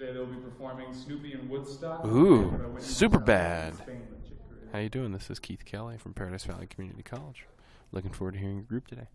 Today they'll be performing Snoopy and Woodstock. Ooh, super bad. How you doing? This is Keith Kelly from Paradise Valley Community College. Looking forward to hearing your group today.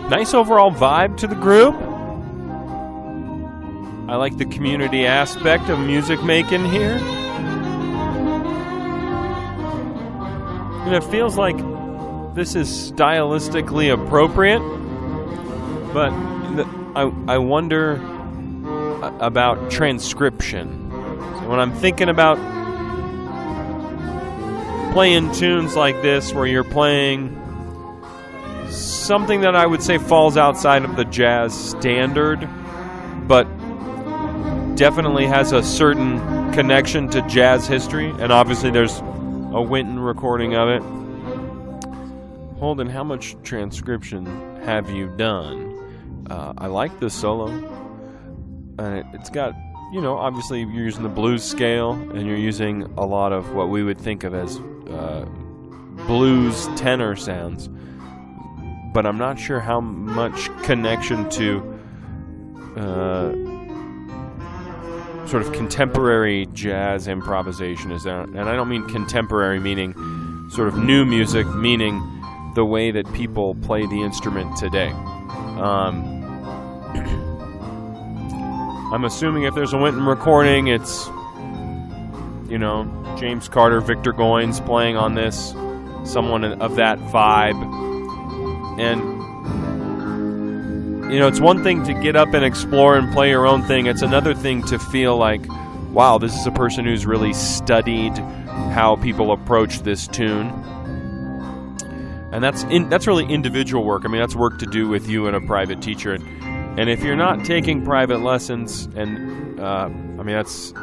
Nice overall vibe to the group. I like the community aspect of music making here. And it feels like this is stylistically appropriate, but I wonder about transcription. So when I'm thinking about playing tunes like this where you're playing something that I would say falls outside of the jazz standard, but definitely has a certain connection to jazz history, and obviously there's a Winton recording of it. Holden, how much transcription have you done? I like the solo. It's got, obviously you're using the blues scale, and you're using a lot of what we would think of as blues tenor sounds. But I'm not sure how much connection to sort of contemporary jazz improvisation is there. And I don't mean contemporary meaning sort of new music, meaning the way that people play the instrument today. I'm assuming if there's a Winton recording, it's, James Carter, Victor Goines playing on this, someone of that vibe. And, it's one thing to get up and explore and play your own thing. It's another thing to feel like, wow, this is a person who's really studied how people approach this tune. And that's really individual work. I mean, that's work to do with you and a private teacher. And if you're not taking private lessons, and, that's...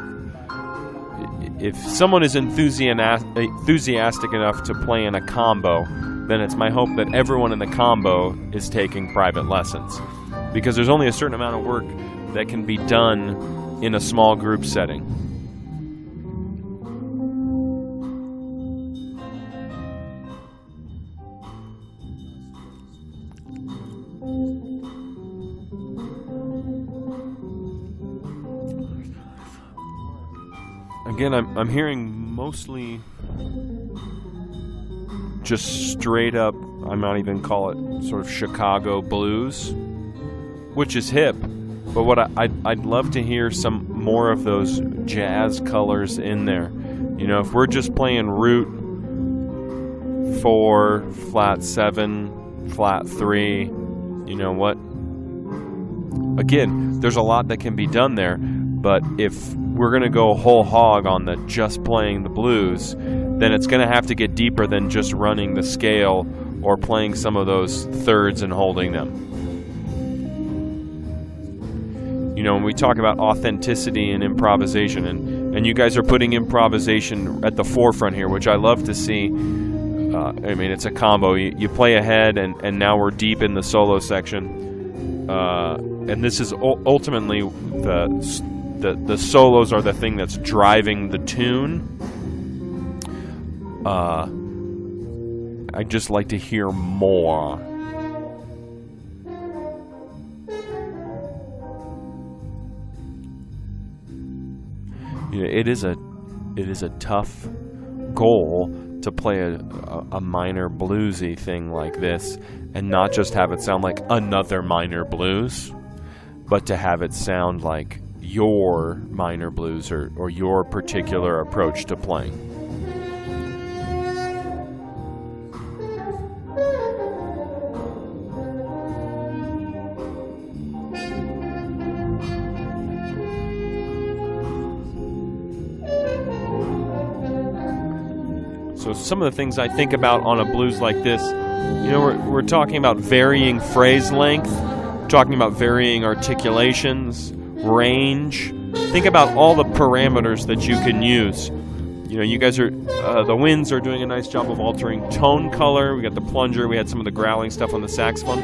If someone is enthusiastic enough to play in a combo, then it's my hope that everyone in the combo is taking private lessons. Because there's only a certain amount of work that can be done in a small group setting. Again, I'm hearing mostly just straight up, I might even call it sort of Chicago blues, which is hip. But what I'd love to hear some more of those jazz colors in there. If we're just playing root 4, flat 7, flat 3, what? Again, there's a lot that can be done there. But if we're going to go whole hog on the just playing the blues, then it's going to have to get deeper than just running the scale or playing some of those thirds and holding them. When we talk about authenticity and improvisation, and you guys are putting improvisation at the forefront here, which I love to see. It's a combo. You play ahead, and now we're deep in the solo section. And this is ultimately the solos are the thing that's driving the tune. I'd just like to hear more. It is a it is a tough goal to play a minor bluesy thing like this and not just have it sound like another minor blues, but to have it sound like your minor blues or your particular approach to playing. So some of the things I think about on a blues like this, we're talking about varying phrase length, talking about varying articulations, range. Think about all the parameters that you can use. You guys are, the winds are doing a nice job of altering tone color. We got the plunger, we had some of the growling stuff on the saxophone.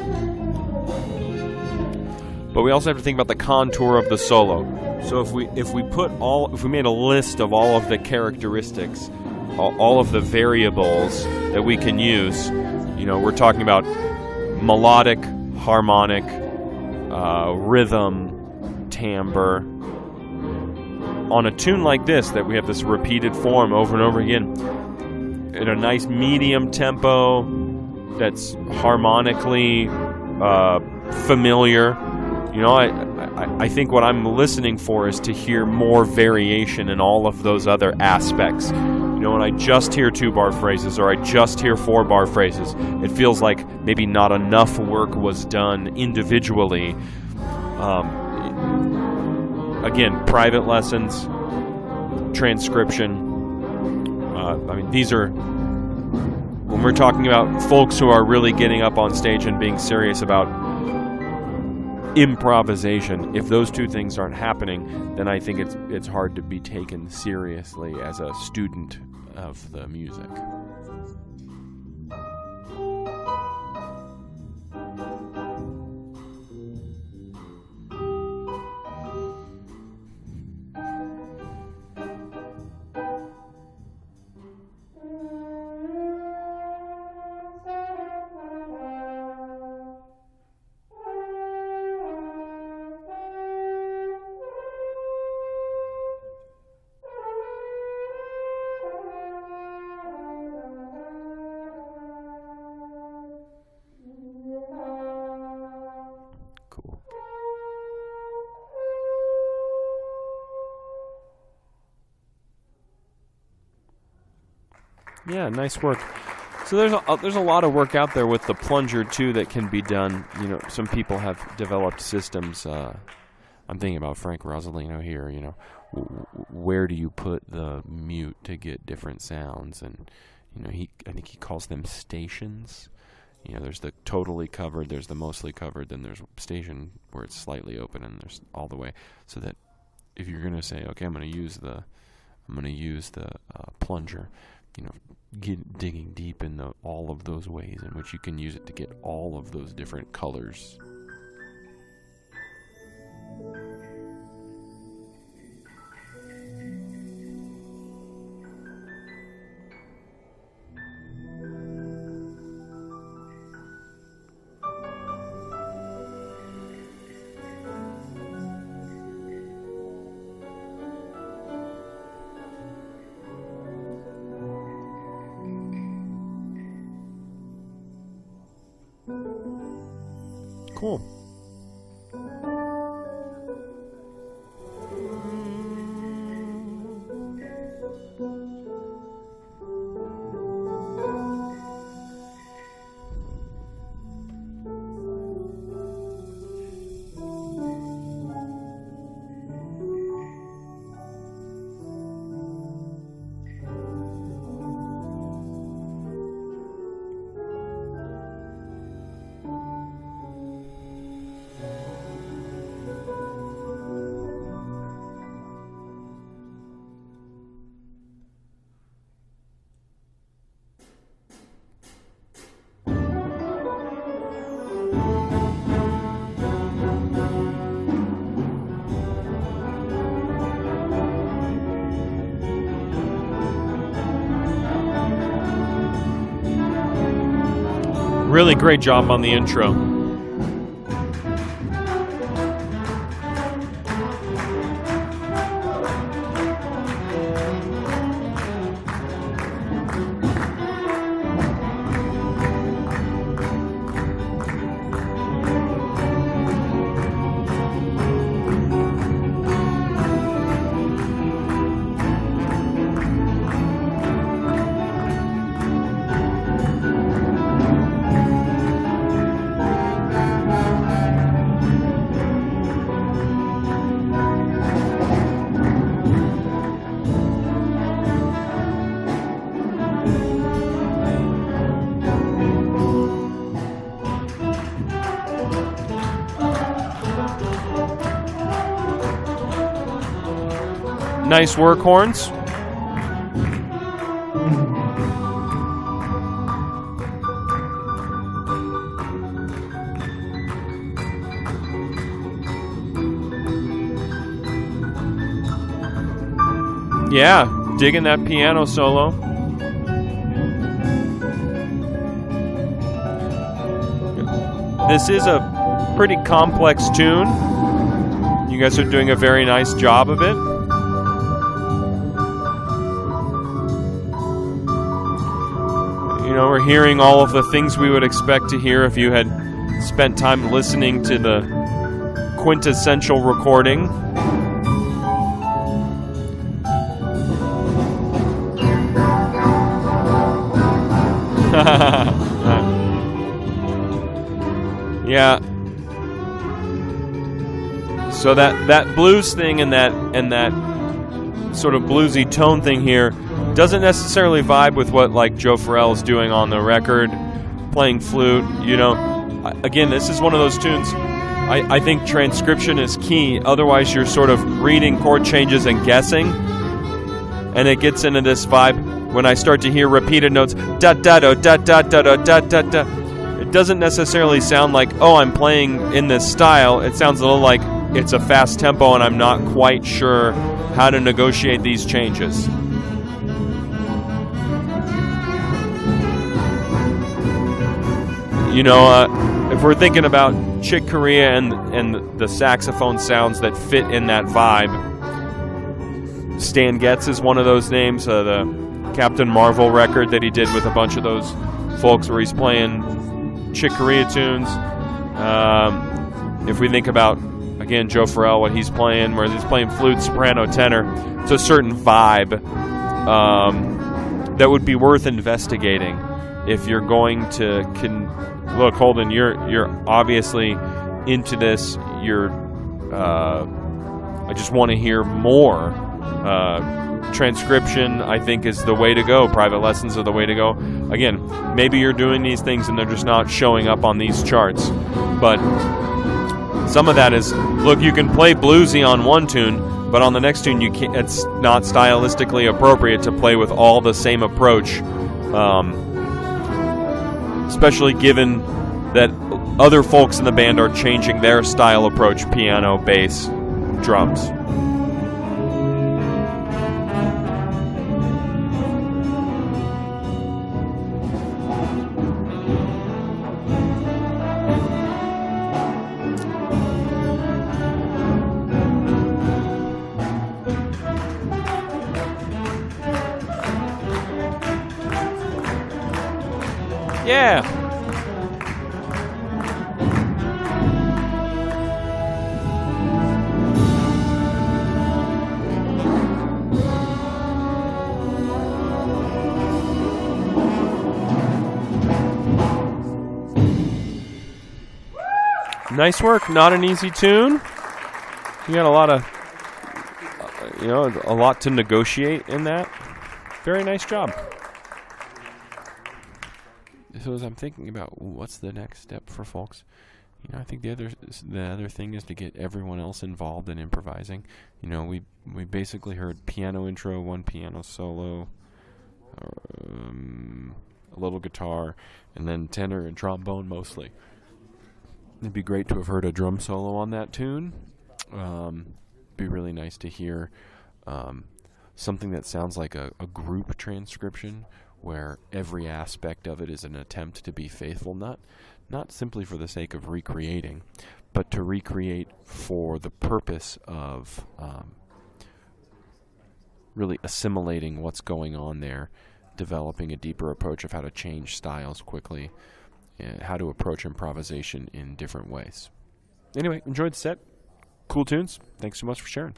But we also have to think about the contour of the solo. So if we made a list of all of the characteristics, all of the variables that we can use, we're talking about melodic, harmonic, rhythm, timbre. On a tune like this, that we have this repeated form over and over again, in a nice medium tempo that's harmonically familiar, I think what I'm listening for is to hear more variation in all of those other aspects. When I just hear 2-bar phrases or I just hear 4-bar phrases, it feels like maybe not enough work was done individually. Again, private lessons, transcription. These are, when we're talking about folks who are really getting up on stage and being serious about improvisation, if those two things aren't happening, then I think it's hard to be taken seriously as a student of the music. Yeah, nice work. So there's a lot of work out there with the plunger too that can be done. Some people have developed systems. I'm thinking about Frank Rosalino here. Where do you put the mute to get different sounds? And I think he calls them stations. There's the totally covered, there's the mostly covered, then there's a station where it's slightly open, and there's all the way. So that if you're going to say, okay, I'm going to use the plunger, digging deep in all of those ways in which you can use it to get all of those different colors. Cool. Really great job on the intro. Nice work, horns. Yeah, digging that piano solo. This is a pretty complex tune. You guys are doing a very nice job of it. You know, we're hearing all of the things we would expect to hear if you had spent time listening to the quintessential recording. Yeah. So that blues thing and that sort of bluesy tone thing here doesn't necessarily vibe with what like Joe Farrell's doing on the record, playing flute. You know, again, this is one of those tunes. I think transcription is key. Otherwise, you're sort of reading chord changes and guessing, and it gets into this vibe. When I start to hear repeated notes, da da da da da da da da da da, it doesn't necessarily sound like, oh, I'm playing in this style. It sounds a little like it's a fast tempo and I'm not quite sure how to negotiate these changes. You know, if we're thinking about Chick Corea and the saxophone sounds that fit in that vibe, Stan Getz is one of those names. The Captain Marvel record that he did with a bunch of those folks where he's playing Chick Corea tunes. If we think about, again, Joe Farrell, what he's playing, where he's playing flute, soprano, tenor, it's a certain vibe that would be worth investigating if you're going to look, Holden, you're obviously into this. I just want to hear more. Transcription, I think, is the way to go. Private lessons are the way to go. Again, maybe you're doing these things and they're just not showing up on these charts. But some of that is, look, you can play bluesy on one tune, but on the next tune, you can't. It's not stylistically appropriate to play with all the same approach, especially given that other folks in the band are changing their style approach: piano, bass, drums. Yeah. Nice work. Not an easy tune. You got a lot of, a lot to negotiate in that. Very nice job. So as I'm thinking about what's the next step for folks, I think the other thing is to get everyone else involved in improvising. We basically heard piano intro, one piano solo, a little guitar, and then tenor and trombone mostly. It'd be great to have heard a drum solo on that tune. Be really nice to hear something that sounds like a group transcription, where every aspect of it is an attempt to be faithful, not simply for the sake of recreating, but to recreate for the purpose of really assimilating what's going on there, developing a deeper approach of how to change styles quickly, and how to approach improvisation in different ways. Anyway, enjoyed the set. Cool tunes. Thanks so much for sharing.